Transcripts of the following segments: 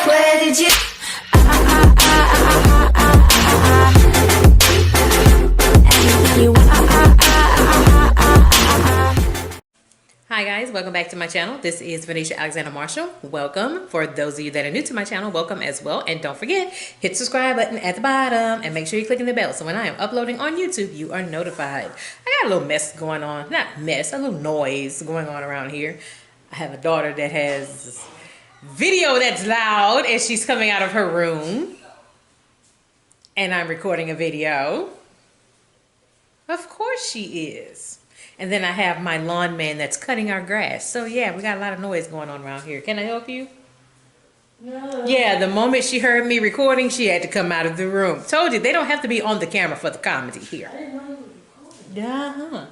Where did you? Hi guys, welcome back to my channel. This is Venetia Alexander Marshall. Welcome. For those of you that are new to my channel, welcome as well. And don't forget, hit the subscribe button at the bottom and make sure you're clicking the bell so when I am uploading on YouTube, you are notified. I got a little mess going on. Not mess, a little noise going on around here. I have a daughter that has video that's loud and she's coming out of her room. And I'm recording a video. Of course she is. And then I have my lawn man that's cutting our grass. So yeah, we got a lot of noise going on around here. Can I help you? No. Yeah, the moment she heard me recording, she had to come out of the room. Told you, they don't have to be on the camera for the comedy here. I didn't know you were recording.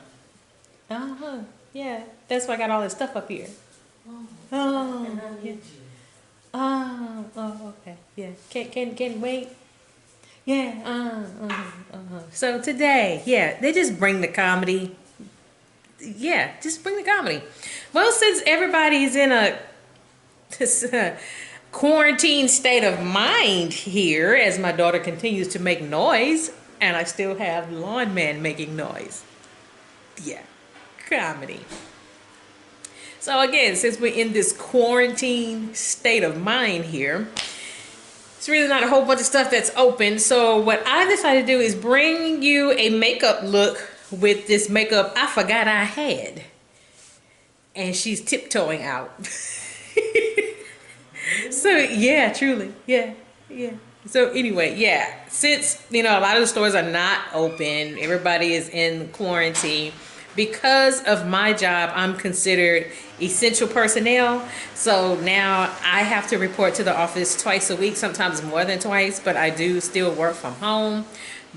Uh-huh. Yeah, that's why I got all this stuff up here. Oh, Yeah. Oh, okay. Yeah. Can you wait? Yeah. So today, yeah, they just bring the comedy. Yeah, just bring the comedy. Well, since everybody's in this quarantine state of mind here, as my daughter continues to make noise, and I still have the lawn man making noise. Yeah, comedy. So again, since we're in this quarantine state of mind here, it's really not a whole bunch of stuff that's open. So what I decided to do is bring you a makeup look with this makeup I forgot I had. And she's tiptoeing out. So yeah, truly. Yeah. So anyway, yeah. Since, a lot of the stores are not open, everybody is in quarantine. Because of my job, I'm considered essential personnel. So now I have to report to the office twice a week, sometimes more than twice, but I do still work from home.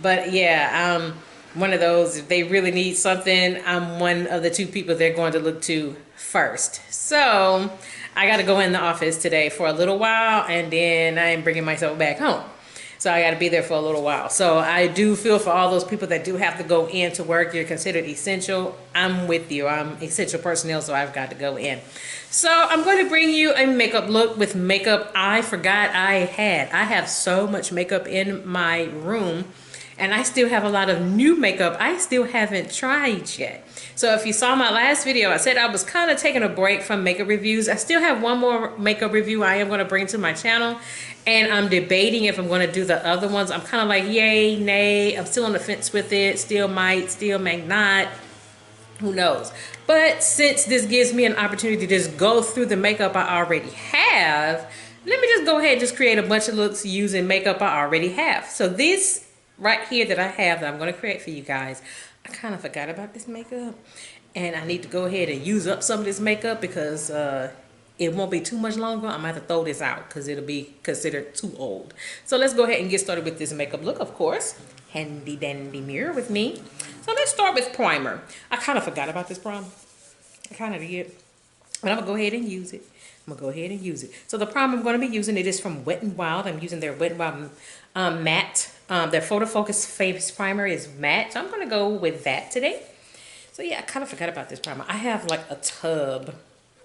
But yeah, one of those, if they really need something, I'm one of the two people they're going to look to first. So I got to go in the office today for a little while, and then I am bringing myself back home. So I got to be there for a little while. So I do feel for all those people that do have to go in to work. You're considered essential. I'm with you. I'm essential personnel, so I've got to go in. So I'm going to bring you a makeup look with makeup I forgot I had. I have so much makeup in my room, and I still have a lot of new makeup I still haven't tried yet. So if you saw my last video, I said I was kind of taking a break from makeup reviews. I still have one more makeup review I am going to bring to my channel. And I'm debating if I'm going to do the other ones. I'm kind of like, yay, nay. I'm still on the fence with it. Still might, still may not. Who knows? But since this gives me an opportunity to just go through the makeup I already have, let me just go ahead and just create a bunch of looks using makeup I already have. So this right here that I have that I'm going to create for you guys, I kind of forgot about this makeup. And I need to go ahead and use up some of this makeup because it won't be too much longer. I'm going to have to throw this out because it'll be considered too old. So let's go ahead and get started with this makeup look, of course. Handy dandy mirror with me. So let's start with primer. I kind of forgot about this primer. I kind of did. But I'm going to go ahead and use it. So the primer I'm going to be using, it is from Wet n Wild. I'm using their Wet n Wild matte. Their Photo Focus Face Primer is matte. So I'm going to go with that today. So yeah, I kind of forgot about this primer. I have like a tub,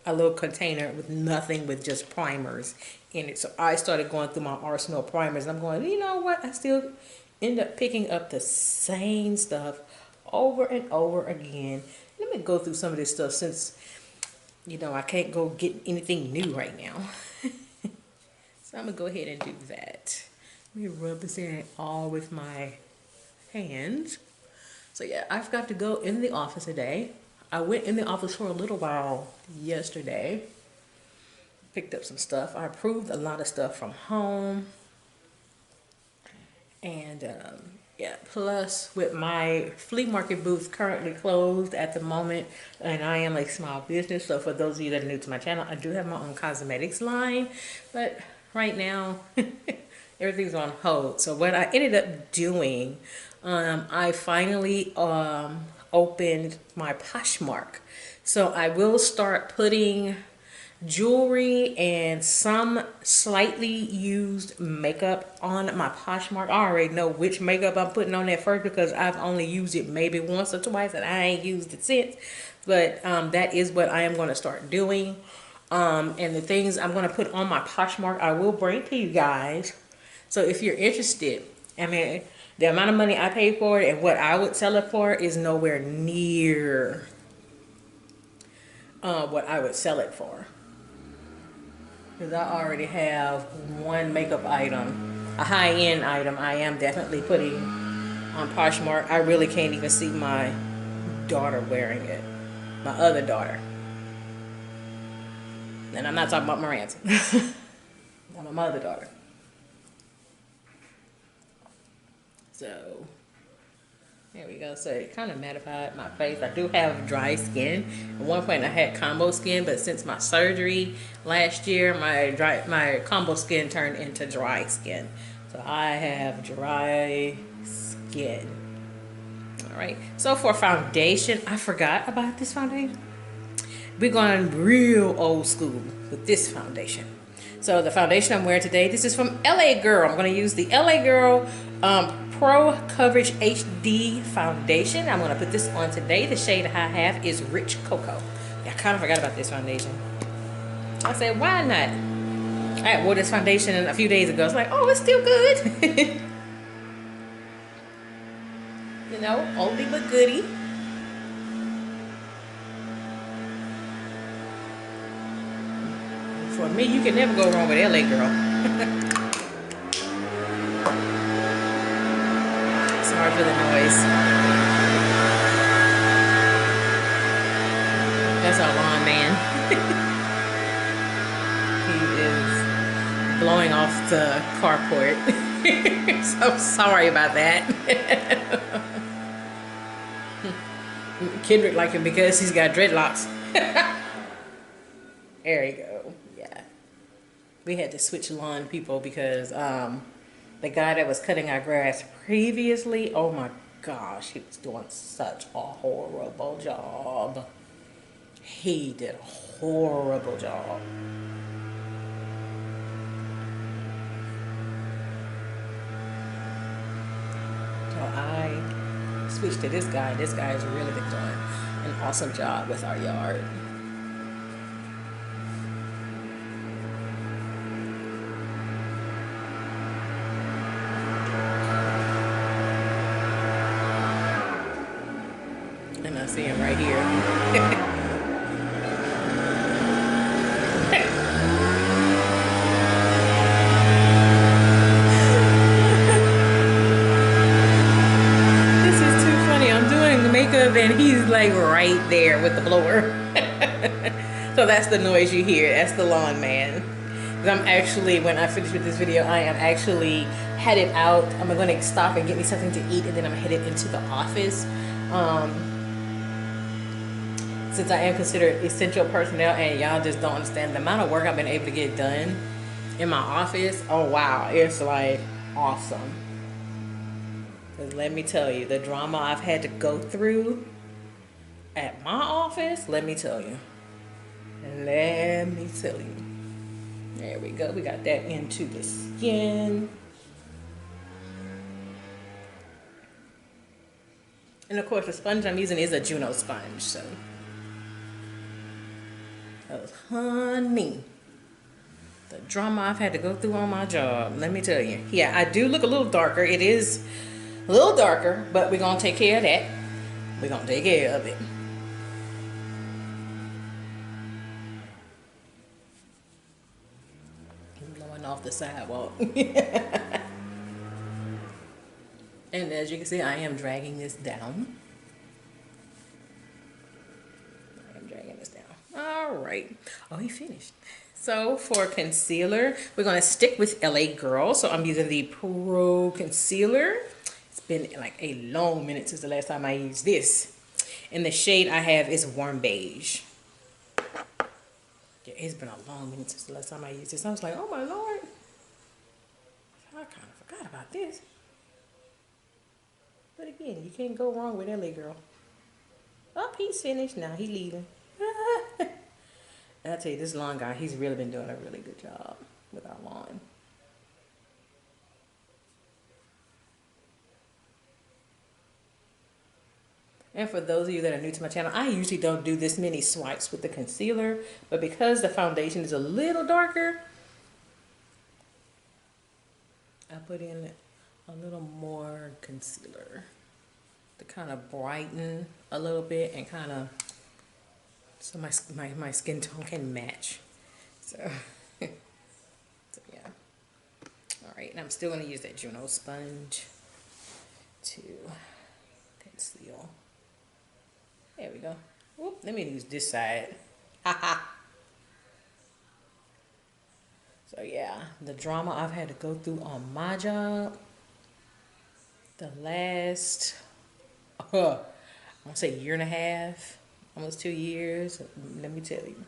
a little container with nothing but just primers in it. So I started going through my arsenal of primers, and I'm going, you know what? I still end up picking up the same stuff over and over again. Let me go through some of this stuff since, I can't go get anything new right now. So I'm going to go ahead and do that. Let me rub this in all with my hands. So yeah, I've got to go in the office today. I went in the office for a little while yesterday. Picked up some stuff. I approved a lot of stuff from home. And yeah, plus with my flea market booth currently closed at the moment, and I am a small business. So for those of you that are new to my channel, I do have my own cosmetics line. But right now, everything's on hold. So what I ended up doing, I finally opened my Poshmark. So I will start putting jewelry and some slightly used makeup on my Poshmark. I already know which makeup I'm putting on there first because I've only used it maybe once or twice and I ain't used it since. But that is what I am going to start doing. And the things I'm going to put on my Poshmark, I will bring to you guys. So if you're interested, I mean, the amount of money I paid for it and what I would sell it for is nowhere near what I would sell it for. Because I already have one makeup item, a high-end item I am definitely putting on Poshmark. I really can't even see my daughter wearing it. My other daughter. And I'm not talking about Miranda. I'm my other daughter. So, there we go. So it kind of mattified my face. I do have dry skin. At one point I had combo skin, but since my surgery last year, my combo skin turned into dry skin. So I have dry skin. All right. So for foundation, I forgot about this foundation. We're going real old school with this foundation. So the foundation I'm wearing today, this is from LA Girl. I'm going to use the LA Girl Pro Coverage HD foundation. I'm going to put this on today. The shade I have is Rich Cocoa. I kind of forgot about this foundation. I said, why not? I wore this foundation a few days ago. It's like, oh, it's still good. You know, oldie but goodie. For me, you can never go wrong with LA Girl. Sorry for the noise. That's our lawn man. He is blowing off the carport. So sorry about that. Kendrick like him because he's got dreadlocks. There you go. Yeah. We had to switch lawn people because the guy that was cutting our grass previously, oh my gosh, he was doing such a horrible job. He did a horrible job. So I switched to this guy. This guy has really been doing an awesome job with our yard. And I see him right here. And he's like right there with the blower. So that's the noise you hear. That's the lawn man. I'm actually, when I finish with this video, I am actually headed out. I'm going to stop and get me something to eat, and then I'm headed into the office. Since I am considered essential personnel, and y'all just don't understand the amount of work I've been able to get done in my office. Oh wow, it's like awesome. Because let me tell you, the drama I've had to go through at my office, let me tell you. Let me tell you. There we go. We got that into the skin. And of course, the sponge I'm using is a Juno sponge. So, honey, the drama I've had to go through on my job, let me tell you. Yeah, I do look a little darker. It is a little darker, but we're going to take care of that. We're going to take care of it. I'm blowing off the sidewalk. And as you can see, I am dragging this down. I am dragging this down. All right. Oh, he finished. So for concealer, we're going to stick with LA Girl. So I'm using the Pro Concealer. It's been like a long minute since the last time I used this. And the shade I have is Warm Beige. Yeah, it's been a long minute since the last time I used this. I was like, oh my Lord. I kind of forgot about this. But again, you can't go wrong with LA Girl. Oh, he's finished. Now he's leaving. And I tell you, this lawn guy, he's really been doing a really good job with our lawn. And for those of you that are new to my channel, I usually don't do this many swipes with the concealer, but because the foundation is a little darker, I put in a little more concealer to kind of brighten a little bit and kind of, so my skin tone can match. So, so yeah. All right, and I'm still gonna use that Juno sponge to conceal. There we go. Whoop, let me use this side. Haha. So yeah, the drama I've had to go through on my job, the last, I'm gonna say year and a half, almost 2 years. Let me tell you,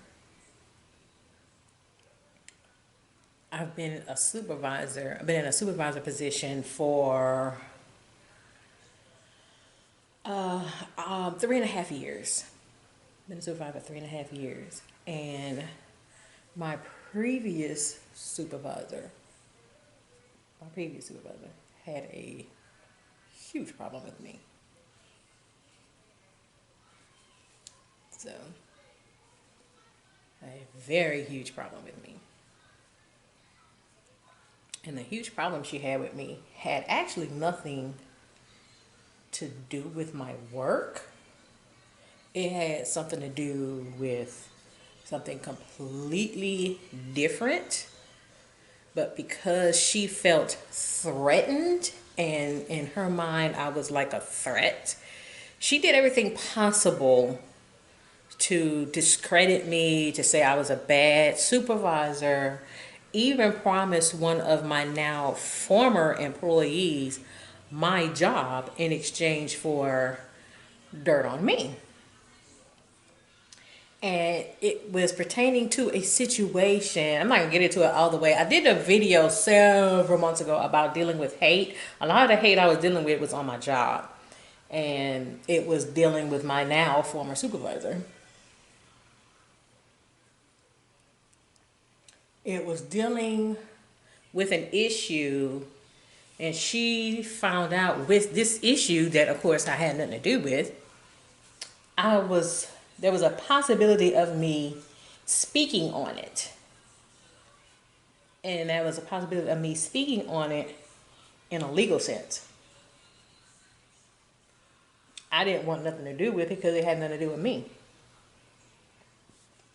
I've been a supervisor. I've been in a supervisor position for 3.5 years. Been a supervisor for 3.5 years, and my previous supervisor had a huge problem with me. So, a very huge problem with me. And the huge problem she had with me had actually nothing to do with my work. It had something to do with something completely different. But because she felt threatened, and in her mind I was like a threat, she did everything possible to discredit me, to say I was a bad supervisor, even promised one of my now former employees my job in exchange for dirt on me. And it was pertaining to a situation. I'm not gonna get into it all the way. I did a video several months ago about dealing with hate. A lot of the hate I was dealing with was on my job, and it was dealing with my now former supervisor. It was dealing with an issue, and she found out with this issue that, of course, I had nothing to do with. There was a possibility of me speaking on it. And there was a possibility of me speaking on it in a legal sense. I didn't want nothing to do with it because it had nothing to do with me.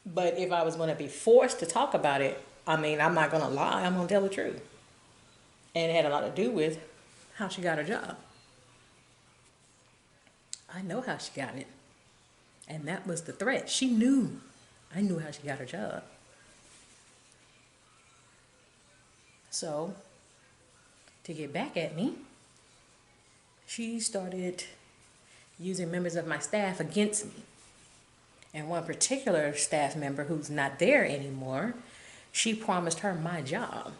But if I was going to be forced to talk about it, I mean, I'm not going to lie. I'm going to tell the truth. And it had a lot to do with how she got her job. I know how she got it. And that was the threat. She knew. I knew how she got her job. So, to get back at me, she started using members of my staff against me. And one particular staff member who's not there anymore, she promised her my job.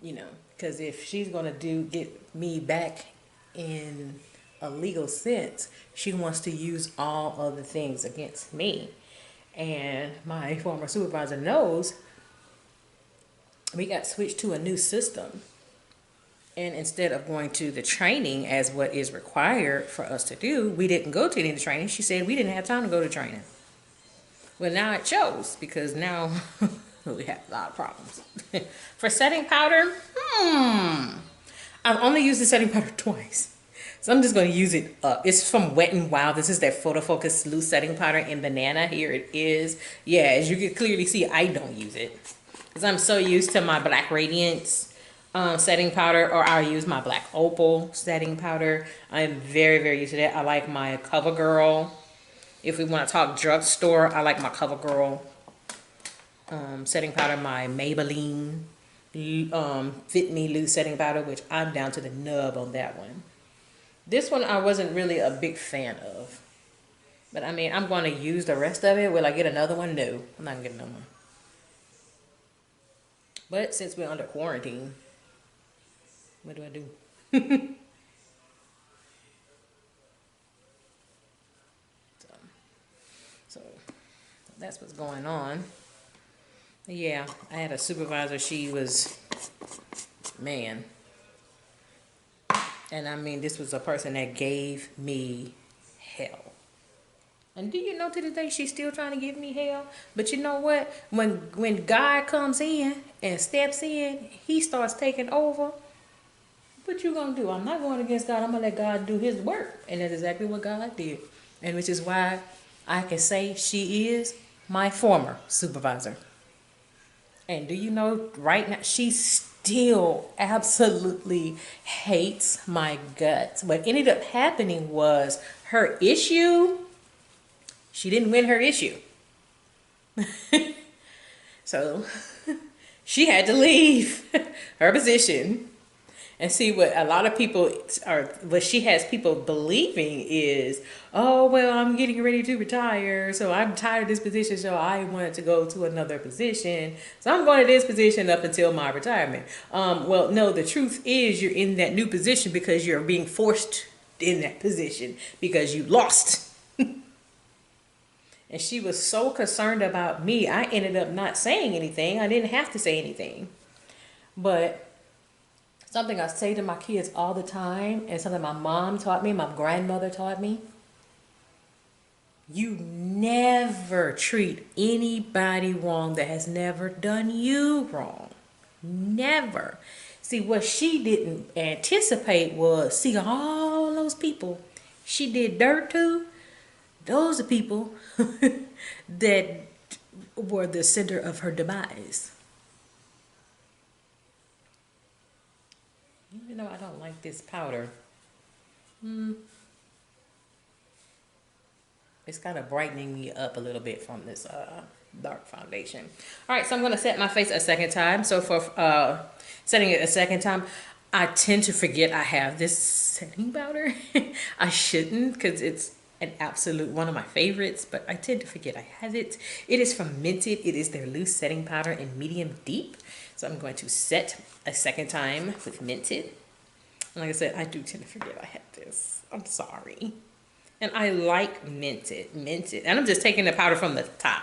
You know, because if she's going to get me back in a legal sense, she wants to use all other things against me. And my former supervisor knows we got switched to a new system. And instead of going to the training as what is required for us to do, we didn't go to any of the training. She said we didn't have time to go to training. Well, now it shows, because now we have a lot of problems. For setting powder, I've only used the setting powder twice. So I'm just going to use it up. It's from Wet n Wild. This is their Photo Focus Loose Setting Powder in Banana. Here it is. Yeah, as you can clearly see, I don't use it, because I'm so used to my Black Radiance setting powder, or I'll use my Black Opal setting powder. I'm very, very used to that. I like my CoverGirl. If we want to talk drugstore, I like my CoverGirl setting powder, my Maybelline Fit Me Loose setting powder, which I'm down to the nub on that one. This one I wasn't really a big fan of. But I mean, I'm going to use the rest of it. Will I get another one? No, I'm not going to get another one. But since we're under quarantine, what do I do? So that's what's going on. Yeah, I had a supervisor. She was, man, And I mean, this was a person that gave me hell. And do you know to this day she's still trying to give me hell? But you know what? When God comes in and steps in, he starts taking over. What you gonna do? I'm not going against God. I'm gonna let God do his work. And that's exactly what God did. And which is why I can say she is my former supervisor. And do you know right now she still absolutely hates my guts. What ended up happening was her issue, she didn't win her issue. So she had to leave her position. And see, what a lot of people are, what she has people believing is, oh, well, I'm getting ready to retire, so I'm tired of this position, so I wanted to go to another position. So I'm going to this position up until my retirement. Well, no, the truth is you're in that new position because you're being forced in that position because you lost. And she was so concerned about me, I ended up not saying anything. I didn't have to say anything. But something I say to my kids all the time, and something my mom taught me, my grandmother taught me, you never treat anybody wrong that has never done you wrong. Never. See, what she didn't anticipate was, see, all those people she did dirt to, those are people that were the center of her demise. Even though I don't like this powder, it's kind of brightening me up a little bit from this dark foundation. All right, so I'm going to set my face a second time. So for setting it a second time, I tend to forget I have this setting powder. I shouldn't, because it's an absolute one of my favorites, but I tend to forget I have it. It is from Mented. It is their loose setting powder in medium deep. So I'm going to set a second time with Mented. And like I said, I do tend to forget I have this. I'm sorry. And I like Mented. And I'm just taking the powder from the top.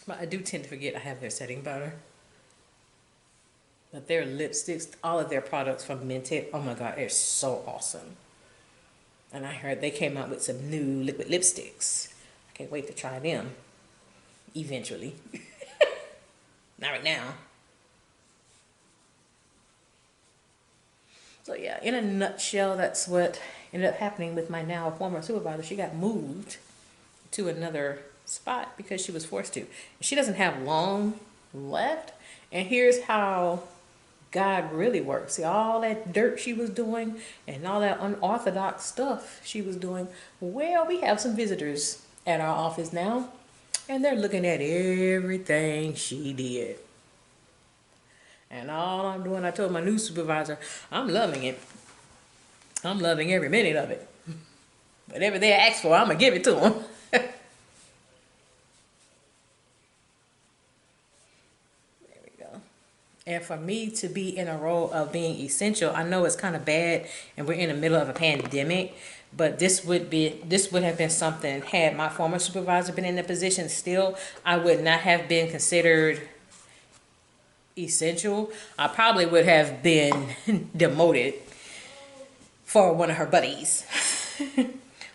But I do tend to forget I have their setting powder. But their lipsticks, all of their products from Mented, oh my God, they're so awesome. And I heard they came out with some new liquid lipsticks. I can't wait to try them. Eventually. Not right now. So yeah, in a nutshell, that's what ended up happening with my now former supervisor. She got moved to another spot because she was forced to. She doesn't have long left. And here's how God really works. See, all that dirt she was doing and all that unorthodox stuff she was doing. Well, we have some visitors at our office now, and they're looking at everything she did. And all I'm doing, I told my new supervisor, I'm loving it. I'm loving every minute of it. Whatever they ask for, I'm going to give it to them. There we go. And for me to be in a role of being essential, I know it's kind of bad and we're in the middle of a pandemic, but this would have been something, had my former supervisor been in the position still, I would not have been considered essential. I probably would have been demoted for one of her buddies.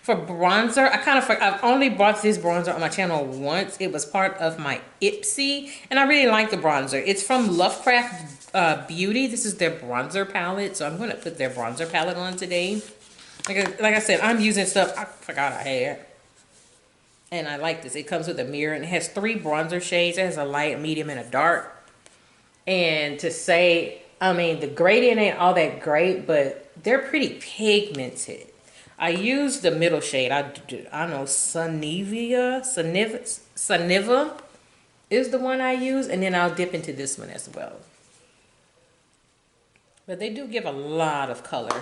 For bronzer, I've only bought this bronzer on my channel once. It was part of my Ipsy, and I really like the bronzer. It's from LoveCraft Beauty. This is their bronzer palette, so I'm going to put their bronzer palette on today. Like I said, I'm using stuff I forgot I had. And I like this. It comes with a mirror, and it has 3 bronzer shades. It has a light, medium, and a dark. And to say, I mean, the gradient ain't all that great, but they're pretty pigmented. I use the middle shade. I don't know, Suniva is the one I use, and then I'll dip into this one as well. But they do give a lot of color.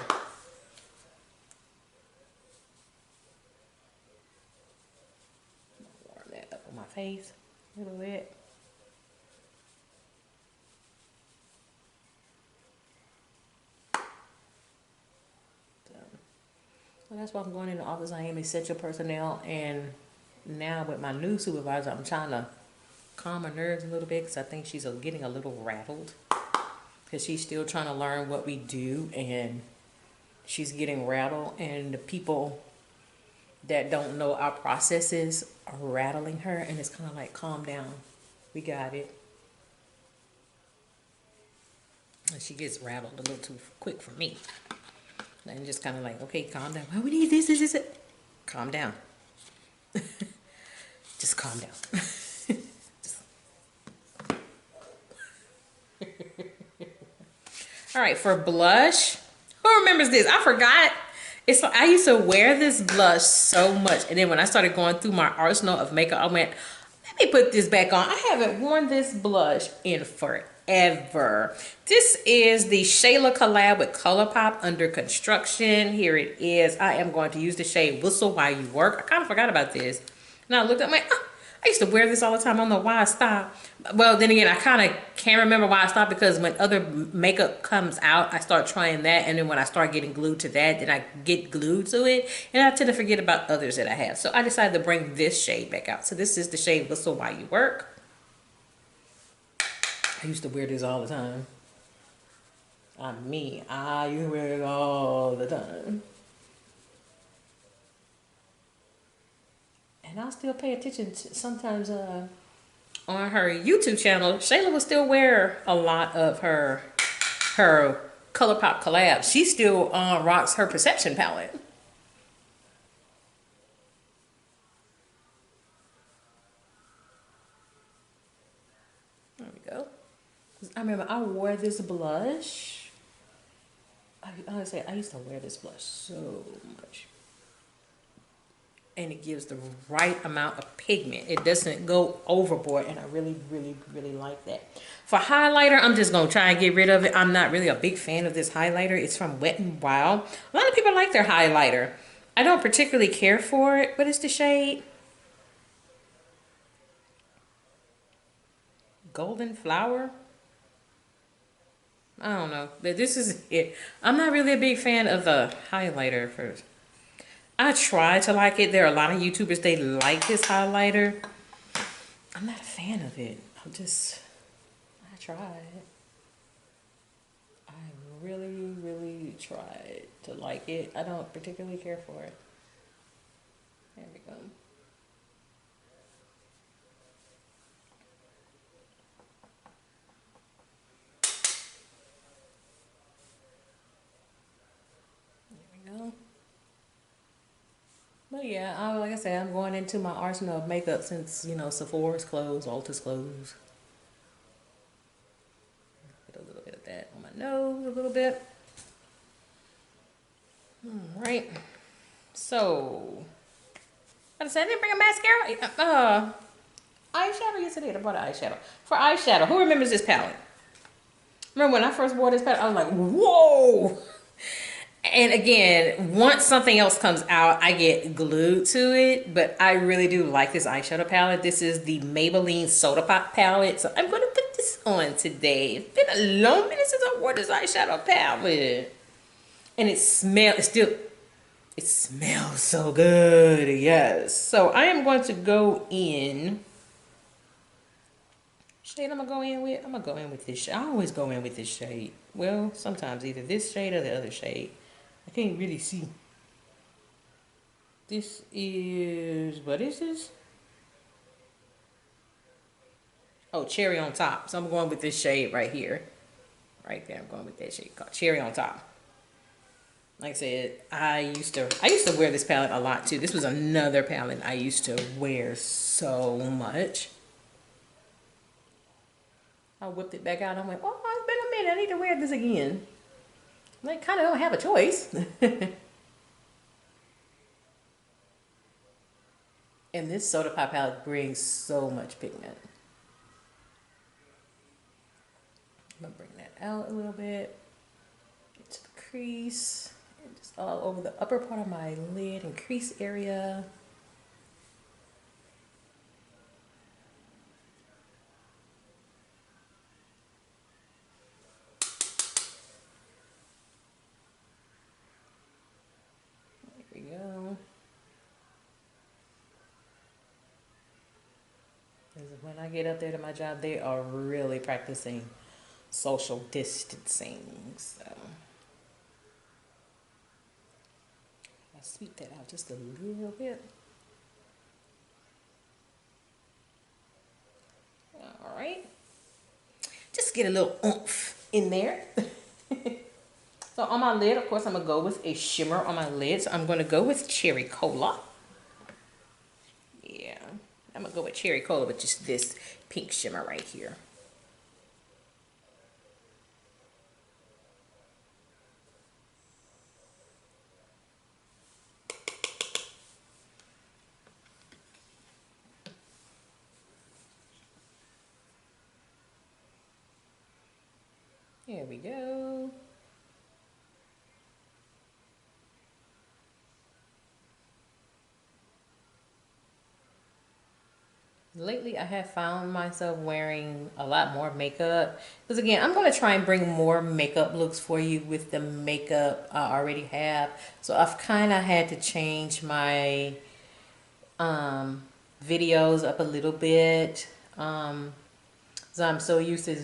Warm that up on my face a little bit. So that's why I'm going in the office. I am essential personnel, and now with my new supervisor, I'm trying to calm her nerves a little bit because I think she's getting a little rattled. because she's still trying to learn what we do, and she's getting rattled, and the people that don't know our processes are rattling her, and it's kind of like, calm down, we got it. And she gets rattled a little too quick for me. And just kind of like, okay, calm down. Oh, we need this. Calm down. Just calm down. All right, for blush, who remembers this? I forgot. I used to wear this blush so much, and then when I started going through my arsenal of makeup, I went, let me put this back on. I haven't worn this blush in forever. This is the Shayla collab with Colourpop, Under Construction. Here it is. I am going to use the shade Whistle While You Work. I kind of forgot about this. And I looked at my, I used to wear this all the time. I don't know why I stopped. Well, then again, I kind of can't remember why I stopped, because when other makeup comes out, I start trying that. And then when I start getting glued to that, then I get glued to it. And I tend to forget about others that I have. So I decided to bring this shade back out. So this is the shade Whistle While You Work. I used to wear this all the time. I used to wear it all the time. And I'll still pay attention to sometimes on her YouTube channel. Shayla will still wear a lot of her Colourpop collabs. She still rocks her Perception palette. There we go. I remember I wore this blush. I used to wear this blush so much. And it gives the right amount of pigment. It doesn't go overboard, and I really, really, really like that. For highlighter, I'm just going to try and get rid of it. I'm not really a big fan of this highlighter. It's from Wet n Wild. A lot of people like their highlighter. I don't particularly care for it. What is the shade? Golden Flower? I don't know. But this is it. I'm not really a big fan of the highlighter first. I try to like it. There are a lot of YouTubers, they like this highlighter. I'm not a fan of it. I tried. I really, really tried to like it. I don't particularly care for it. There we go. There we go. But yeah, like I said, I'm going into my arsenal of makeup since, you know, Sephora's closed, Ulta's closed. Put a little bit of that on my nose, a little bit. All right. So, like I said, I didn't bring a mascara. Eyeshadow? Yes, I did. I bought an eyeshadow. For eyeshadow, who remembers this palette? Remember when I first wore this palette, I was like, whoa! And again, once something else comes out, I get glued to it. But I really do like this eyeshadow palette. This is the Maybelline Soda Pop palette. So I'm going to put this on today. It's been a long minute since I wore this eyeshadow palette. And it smells so good. Yes. So I am going to go in. Shade I'm going to go in with this shade. I always go in with this shade. Well, sometimes either this shade or the other shade. I can't really see. This is, what is this? Oh, Cherry on Top. So I'm going with this shade right here. Right there, I'm going with that shade called Cherry on Top. Like I said, I used to wear this palette a lot too. This was another palette I used to wear so much. I whipped it back out and I went, oh, it's been a minute. I need to wear this again. I kind of don't have a choice. And this Soda Pop palette brings so much pigment. I'm going to bring that out a little bit. Get to the crease. And just all over the upper part of my lid and crease area. When I get up there to my job, they are really practicing social distancing. So I'll sweep that out just a little bit. All right. Just get a little oomph in there. So on my lid, of course, I'm going to go with a shimmer on my lid. So I'm going to go with Cherry Cola. Yeah, I'm going to go with Cherry Cola with just this pink shimmer right here. There we go. Lately, I have found myself wearing a lot more makeup. Because again, I'm going to try and bring more makeup looks for you with the makeup I already have. So I've kind of had to change my videos up a little bit. So I'm so used to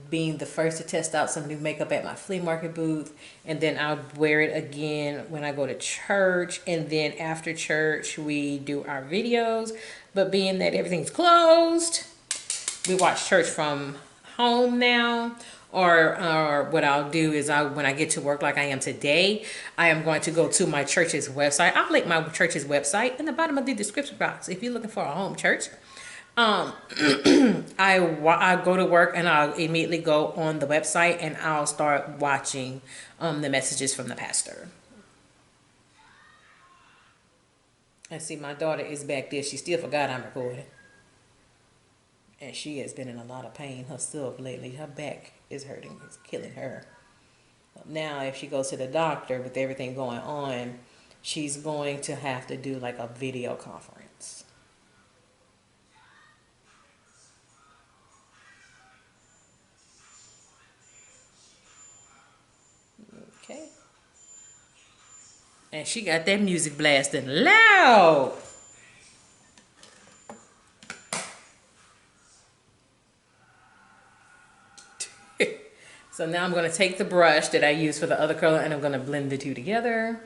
being the first to test out some new makeup at my flea market booth, and then I'll wear it again when I go to church, and then after church we do our videos. But being that everything's closed, we watch church from home now. Or what I'll do is when I get to work like I am today, I am going to go to my church's website. I'll link my church's website in the bottom of the description box if you're looking for a home church. I go to work and I'll immediately go on the website and I'll start watching the messages from the pastor. I see my daughter is back there. She still forgot I'm recording. And she has been in a lot of pain herself lately. Her back is hurting. It's killing her. Now, if she goes to the doctor with everything going on, she's going to have to do like a video conference. Okay. And she got that music blasting loud. So now I'm going to take the brush that I used for the other color and I'm going to blend the two together.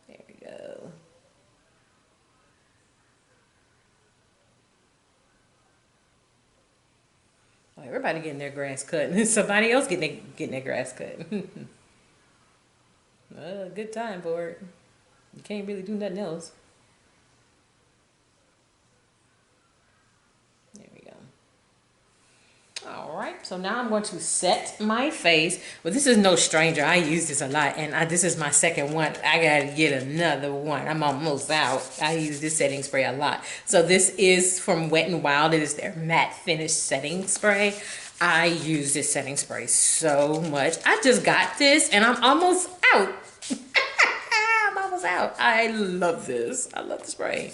There we go. Oh, everybody getting their grass cut. Somebody else getting their grass cut. Good time for it. You can't really do nothing else. There we go. All right, so now I'm going to set my face. Well, this is no stranger. I use this a lot, and this is my second one. I gotta get another one. I'm almost out. I use this setting spray a lot. So this is from Wet n Wild. It is their matte finish setting spray. I use this setting spray so much. I just got this, and I'm almost out. I'm almost out. I love this. I love the spray.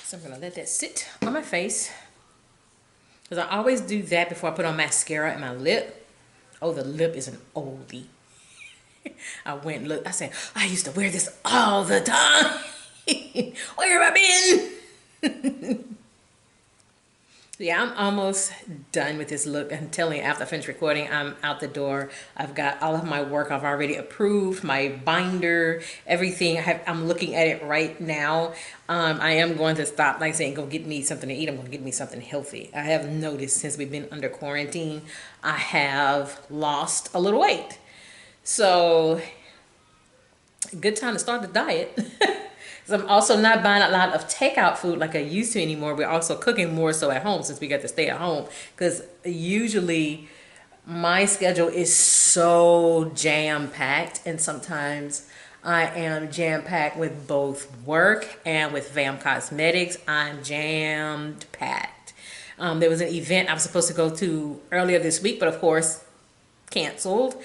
So I'm gonna let that sit on my face, because I always do that before I put on mascara at my lip. Oh, the lip is an oldie. I went and looked. I said, I used to wear this all the time. Where have I been? Yeah, I'm almost done with this look. I'm telling you, after I finish recording, I'm out the door. I've got all of my work I've already approved, my binder, everything. I'm looking at it right now. I am going to stop, like saying, go get me something to eat. I'm going to get me something healthy. I have noticed since we've been under quarantine, I have lost a little weight. So, good time to start the diet. I'm also not buying a lot of takeout food like I used to anymore. We're also cooking more so at home since we got to stay at home. Because usually my schedule is so jam-packed, and sometimes I am jam-packed with both work and with VAM Cosmetics. I'm jammed-packed. There was an event I was supposed to go to earlier this week, but of course canceled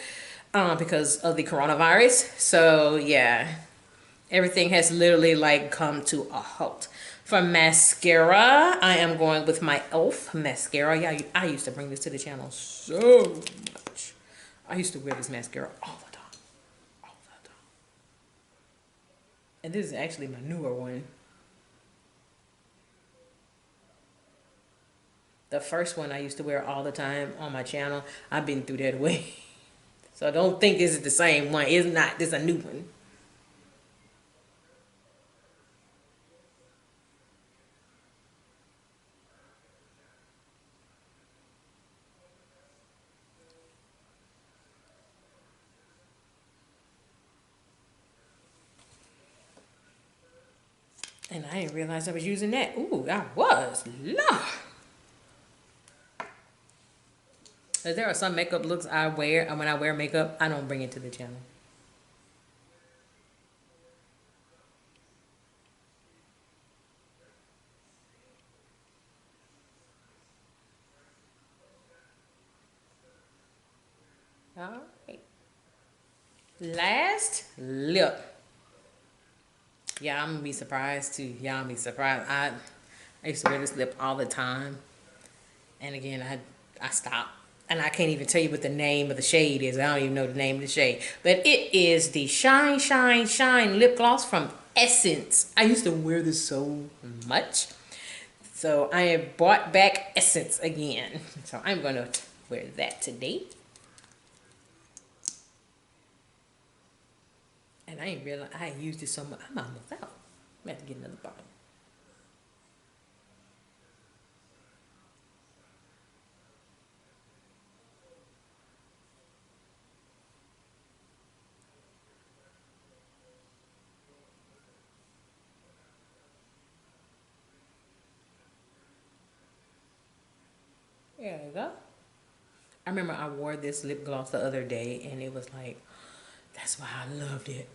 because of the coronavirus. So yeah. Everything has literally like come to a halt. For mascara, I am going with my E.L.F. mascara. Yeah, I used to bring this to the channel so much. I used to wear this mascara all the time. All the time. And this is actually my newer one. The first one I used to wear all the time on my channel, I've been through that way. So don't think this is the same one. It's not. This is a new one. And I didn't realize I was using that. Ooh, I was. Lord. There are some makeup looks I wear, and when I wear makeup, I don't bring it to the channel. All right. Last lip. Yeah, I'm gonna be surprised too. Y'all gonna be surprised. I used to wear this lip all the time, and again, I stopped, and I can't even tell you what the name of the shade is. I don't even know the name of the shade, but it is the Shine Shine Shine lip gloss from Essence. I used to wear this so much, so I have brought back Essence again. So I'm gonna wear that today. And I didn't realize I used it so much. I'm almost out. I'm gonna have to get another bottle. There you go. I remember I wore this lip gloss the other day, and it was like, that's why I loved it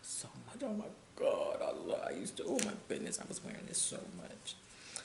so much. Oh my God, I used to, oh my goodness, I was wearing this so much.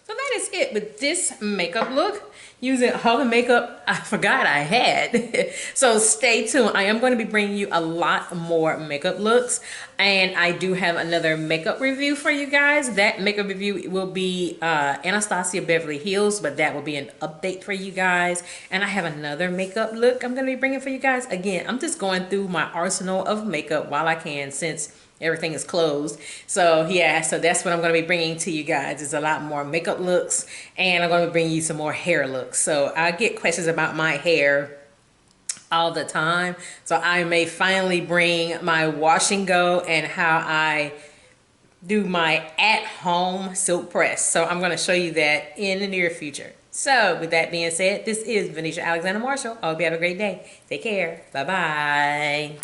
So that is it with this makeup look, using all the makeup I forgot I had. So stay tuned. I am going to be bringing you a lot more makeup looks, and I do have another makeup review for you guys. That makeup review will be Anastasia Beverly Hills, but that will be an update for you guys. And I have another makeup look I'm going to be bringing for you guys. Again, I'm just going through my arsenal of makeup while I can, since everything is closed. So yeah, so that's what I'm going to be bringing to you guys. It's a lot more makeup looks, and I'm going to be bringing you some more hair looks. So I get questions about my hair all the time, so I may finally bring my wash and go and how I do my at-home silk press. So I'm going to show you that in the near future. So with that being said, this is Venetia Alexander Marshall. I hope you have a great day. Take care. Bye bye.